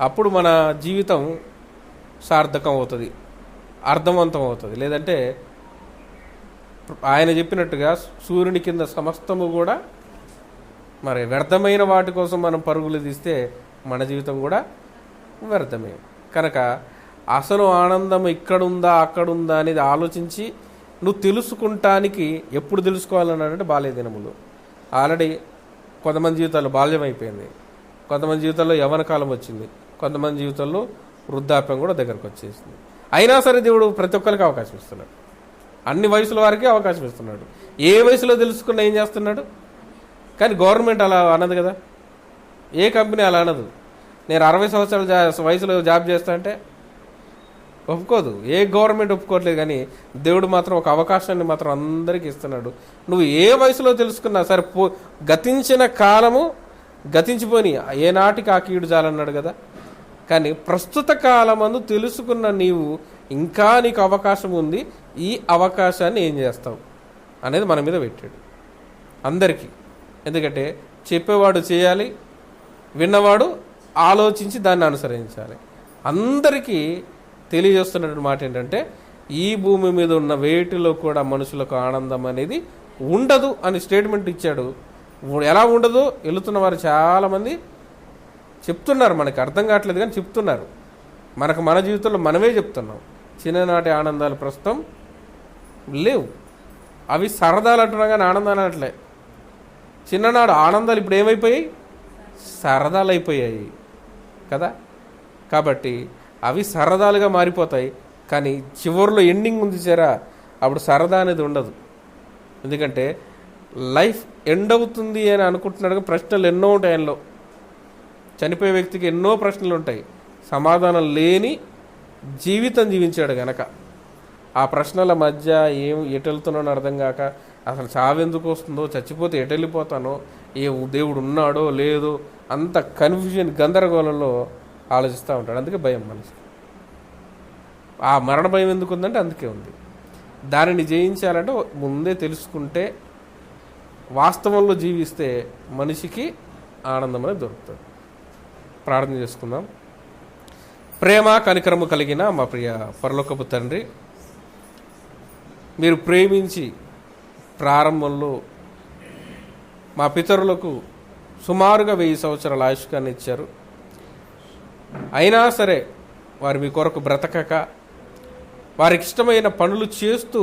అప్పుడు మన జీవితం సార్థకం అవుతుంది, అర్థవంతం అవుతుంది. లేదంటే ఆయన చెప్పినట్టుగా సూర్యుని కింద సమస్తము కూడా మరి వ్యర్థమైన వాటి కోసం మనం పరుగులు తీస్తే మన జీవితం కూడా వ్యర్థమే. కనుక అసలు ఆనందం ఇక్కడుందా అక్కడుందా అనేది ఆలోచించి నువ్వు తెలుసుకుంటానికి ఎప్పుడు తెలుసుకోవాలని అంటే బాల్య దినములు. ఆల్రెడీ కొంతమంది జీవితాల్లో బాల్యం అయిపోయింది, కొంతమంది జీవితాల్లో యవ్వన కాలం వచ్చింది, కొంతమంది జీవితాల్లో వృద్ధాప్యం కూడా దగ్గరకు వచ్చేసింది. అయినా సరే దేవుడు ప్రతి ఒక్కరికి అవకాశం ఇస్తున్నాడు, అన్ని వయసుల వారికి అవకాశం ఇస్తున్నాడు. ఏ వయసులో తెలుసుకున్నా ఏం చేస్తున్నాడు. కానీ గవర్నమెంట్ అలా అన్నది కదా, ఏ కంపెనీ అలా అనదు. నేను 60 సంవత్సరాల వయసులో జాబ్ చేస్తా అంటే ఒప్పుకోదు, ఏ గవర్నమెంట్ ఒప్పుకోవట్లేదు. కానీ దేవుడు మాత్రం ఒక అవకాశాన్ని మాత్రం అందరికీ ఇస్తున్నాడు. నువ్వు ఏ వయసులో తెలుసుకున్నా సరే, గతించిన కాలము గతించిపోని ఏనాటికి ఆ కీడు చాలన్నాడు కదా. కానీ ప్రస్తుత కాలమందు తెలుసుకున్న నీవు ఇంకా నీకు అవకాశం ఉంది, ఈ అవకాశాన్ని ఏం చేస్తావు అనేది మన మీద పెట్టాడు అందరికీ. ఎందుకంటే చెప్పేవాడు చేయాలి, విన్నవాడు ఆలోచించి దాన్ని అనుసరించాలి. అందరికీ తెలియజేస్తున్నటువంటి మాట ఏంటంటే ఈ భూమి మీద ఉన్న వేటిలో కూడా మనుషులకు ఆనందం అనేది ఉండదు అని స్టేట్మెంట్ ఇచ్చాడు. ఎలా ఉండదు వెళుతున్న వారు చాలామంది చెప్తున్నారు, మనకి అర్థం కావట్లేదు కానీ చెప్తున్నారు. మన జీవితంలో మనమే చెప్తున్నాం. చిన్ననాటి ఆనందాలు ప్రస్తుతం లేవు, అవి సరదాలు అంటున్నా కానీ ఆనందాలు అనట్లే. చిన్ననాడు ఆనందాలు ఇప్పుడు ఏమైపోయాయి, సరదాలు అయిపోయాయి కదా. కాబట్టి అవి సరదాలుగా మారిపోతాయి. కానీ చివరిలో ఎండింగ్ ఉంది చేరా, అప్పుడు సరదా అనేది ఉండదు. ఎందుకంటే లైఫ్ ఎండ్ అవుతుంది అని అనుకుంటున్నాడు. ప్రశ్నలు ఎన్నో ఉంటాయి ఆయనలో. చనిపోయే వ్యక్తికి ఎన్నో ప్రశ్నలు ఉంటాయి, సమాధానం లేని జీవితం జీవించాడు గనక ఆ ప్రశ్నల మధ్య ఎటు వెళ్తున్నానో అర్థం కాక, అసలు చావెందుకు వస్తుందో, చచ్చిపోతే ఎటు వెళ్ళిపోతానో, ఏ దేవుడు ఉన్నాడో లేదో, అంత కన్ఫ్యూజన్ గందరగోళంలో ఆలోచిస్తూ ఉంటాడు. అందుకే భయం మనిషికి. ఆ మరణ భయం ఎందుకు ఉందంటే అందుకే ఉంది. దానిని జయించాలంటే ముందే తెలుసుకుంటే, వాస్తవంలో జీవిస్తే మనిషికి ఆనందం అనేది దొరుకుతుంది. ప్రార్థన చేసుకుందాం. ప్రేమ కనికరము కలిగిన మా ప్రియ పరలోకపు తండ్రి, మీరు ప్రేమించి ప్రారంభంలో మా పితరులకు సుమారుగా 1000 సంవత్సరాల ఆయుష్కాన్ని ఇచ్చారు. అయినా సరే వారు మీ కొరకు బ్రతకక వారికి ఇష్టమైన పనులు చేస్తూ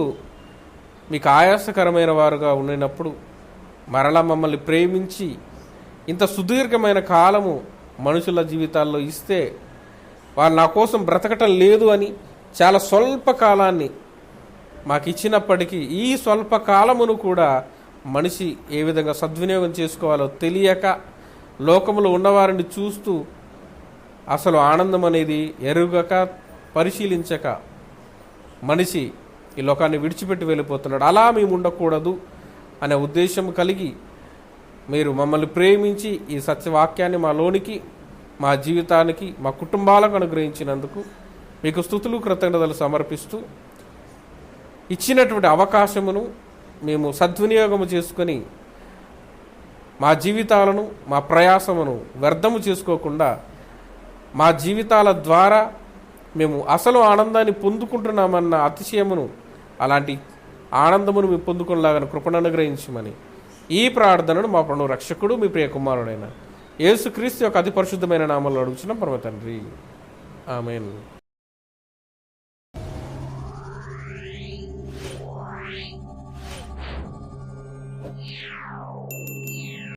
మీకు ఆయాసకరమైన వారుగా ఉండినప్పుడు మరలా మమ్మల్ని ప్రేమించి ఇంత సుదీర్ఘమైన కాలము మనుషుల జీవితాల్లో ఇస్తే వారు నా కోసం బ్రతకటం లేదు అని చాలా స్వల్ప కాలాన్ని మాకు ఇచ్చినప్పటికీ ఈ స్వల్ప కాలమును కూడా మనిషి ఏ విధంగా సద్వినియోగం చేసుకోవాలో తెలియక లోకములో ఉన్నవారిని చూస్తూ అసలు ఆనందం అనేది ఎరుగక పరిశీలించక మనిషి ఈ లోకాన్ని విడిచిపెట్టి వెళ్ళిపోతున్నాడు. అలా మేము ఉండకూడదు అనే ఉద్దేశం కలిగి మీరు మమ్మల్ని ప్రేమించి ఈ సత్యవాక్యాన్ని మాలోనికి, మా జీవితానికి, మా కుటుంబాలకు అనుగ్రహించినందుకు మీకు స్తుతులు కృతజ్ఞతలు సమర్పిస్తూ ఇచ్చినటువంటి అవకాశమును మేము సద్వినియోగము చేసుకొని మా జీవితాలను, మా ప్రయాసమును వ్యర్థము చేసుకోకుండా మా జీవితాల ద్వారా మేము అసలు ఆనందాన్ని పొందుకుంటున్నామన్న అతిశయమును, అలాంటి ఆనందమును మేము పొందుకునేలాగా కృపను అనుగ్రహించమని ఈ ప్రార్థనను మా ప్రభువు రక్షకుడు మీ ప్రియ కుమారుడైన యేసుక్రీస్తు యొక్క అతి పరిశుద్ధమైన నామములో అడుగుచున్నాం పరమ తండ్రి. ఆమేన్.